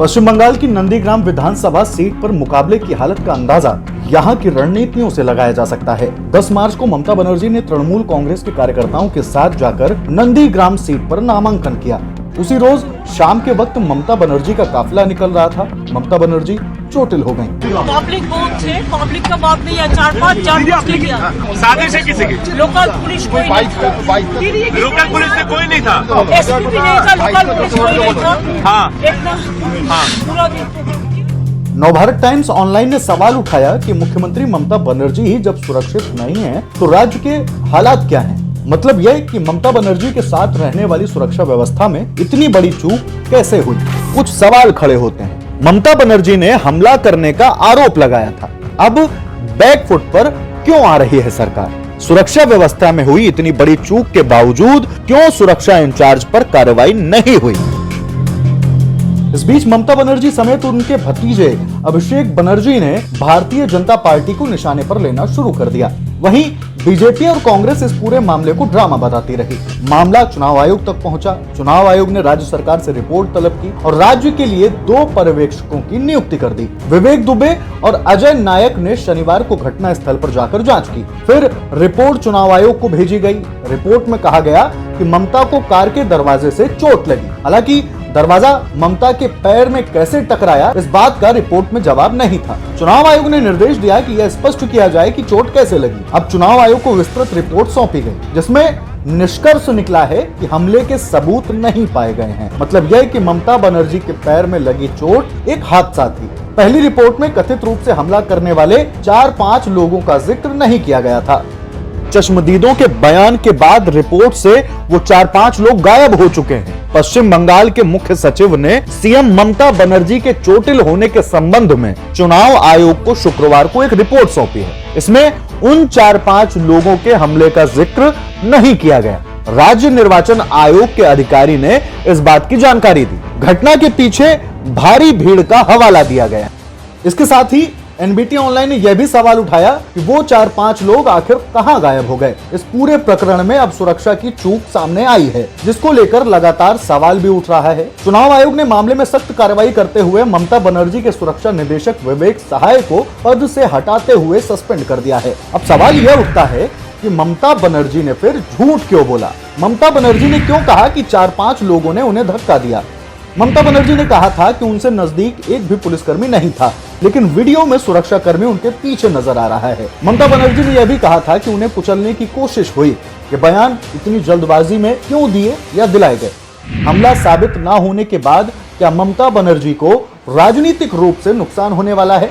पश्चिम बंगाल की नंदीग्राम विधानसभा सीट पर मुकाबले की हालत का अंदाजा यहाँ की रणनीतियों से लगाया जा सकता है। 10 मार्च को ममता बनर्जी ने तृणमूल कांग्रेस के कार्यकर्ताओं के साथ जाकर नंदीग्राम सीट पर नामांकन किया। उसी रोज शाम के वक्त ममता बनर्जी का काफिला निकल रहा था। ममता बनर्जी चोटिल हो गयी। पब्लिक बहुत थे, पब्लिक का बात नहीं है। 4-5 जान के लिया साजिश है किसी की? लोकल पुलिस कोई नहीं था। लोकल पुलिस से कोई नहीं था। एसपी भी नहीं था, लोकल पुलिस कोई नहीं था। हाँ एकदम पूरा दिन। नवभारत टाइम्स ऑनलाइन ने सवाल उठाया कि मुख्यमंत्री ममता बनर्जी ही जब सुरक्षित नहीं है तो राज्य के हालात क्या हैं? मतलब यह कि ममता बनर्जी के साथ रहने वाली सुरक्षा व्यवस्था में इतनी बड़ी चूक कैसे हुई? कुछ सवाल खड़े होते हैं। ममता बनर्जी ने हमला करने का आरोप लगाया था, अब बैकफुट पर क्यों आ रही है सरकार? सुरक्षा व्यवस्था में हुई इतनी बड़ी चूक के बावजूद क्यों सुरक्षा इंचार्ज पर कार्रवाई नहीं हुई? इस बीच ममता बनर्जी समेत उनके भतीजे अभिषेक बनर्जी ने भारतीय जनता पार्टी को निशाने पर लेना शुरू कर दिया। वहीं बीजेपी और कांग्रेस इस पूरे मामले को ड्रामा बताती रही। मामला चुनाव आयोग तक पहुंचा। चुनाव आयोग ने राज्य सरकार से रिपोर्ट तलब की और राज्य के लिए 2 पर्यवेक्षकों की नियुक्ति कर दी। विवेक दुबे और अजय नायक ने शनिवार को घटना स्थल पर जाकर जांच की। फिर रिपोर्ट चुनाव आयोग को भेजी गई। रिपोर्ट में कहा गया कि ममता को कार के दरवाजे से चोट लगी। हालांकि दरवाजा ममता के पैर में कैसे टकराया, इस बात का रिपोर्ट में जवाब नहीं था। चुनाव आयोग ने निर्देश दिया कि यह स्पष्ट किया जाए कि चोट कैसे लगी। अब चुनाव आयोग को विस्तृत रिपोर्ट सौंपी गई, जिसमें निष्कर्ष निकला है कि हमले के सबूत नहीं पाए गए हैं। मतलब यह कि ममता बनर्जी के पैर में लगी चोट एक हादसा थी। पहली रिपोर्ट में कथित रूप से हमला करने वाले 4-5 लोगों का जिक्र नहीं किया गया था। चश्मदीदों के बयान के बाद रिपोर्ट से वो 4-5 लोग गायब हो चुके हैं। पश्चिम बंगाल के मुख्य सचिव ने सीएम ममता बनर्जी के चोटिल होने के संबंध में चुनाव आयोग को शुक्रवार को एक रिपोर्ट सौंपी है। इसमें उन 4-5 लोगों के हमले का जिक्र नहीं किया गया। राज्य निर्वाचन आयोग के अधिकारी ने इस बात की जानकारी दी। घटना के पीछे भारी भीड़ का हवाला दिया गया। इसके साथ ही एनबीटी ऑनलाइन ने यह भी सवाल उठाया कि वो 4-5 लोग आखिर कहां गायब हो गए। इस पूरे प्रकरण में अब सुरक्षा की चूक सामने आई है, जिसको लेकर लगातार सवाल भी उठ रहा है। चुनाव आयोग ने मामले में सख्त कार्रवाई करते हुए ममता बनर्जी के सुरक्षा निदेशक विवेक सहाय को पद से हटाते हुए सस्पेंड कर दिया है। अब सवाल यह उठता है कि ममता बनर्जी ने फिर झूठ क्यों बोला? ममता बनर्जी ने क्यों कहा कि 4-5 लोगों ने उन्हें धक्का दिया? ममता बनर्जी ने कहा था कि उनसे नजदीक एक भी पुलिसकर्मी नहीं था, लेकिन वीडियो में सुरक्षा कर्मी उनके पीछे नजर आ रहा है। ममता बनर्जी ने यह भी कहा था कि उन्हें कुचलने की कोशिश हुई। ये बयान इतनी जल्दबाजी में क्यों दिए या दिलाए गए? हमला साबित न होने के बाद क्या ममता बनर्जी को राजनीतिक रूप से नुकसान होने वाला है?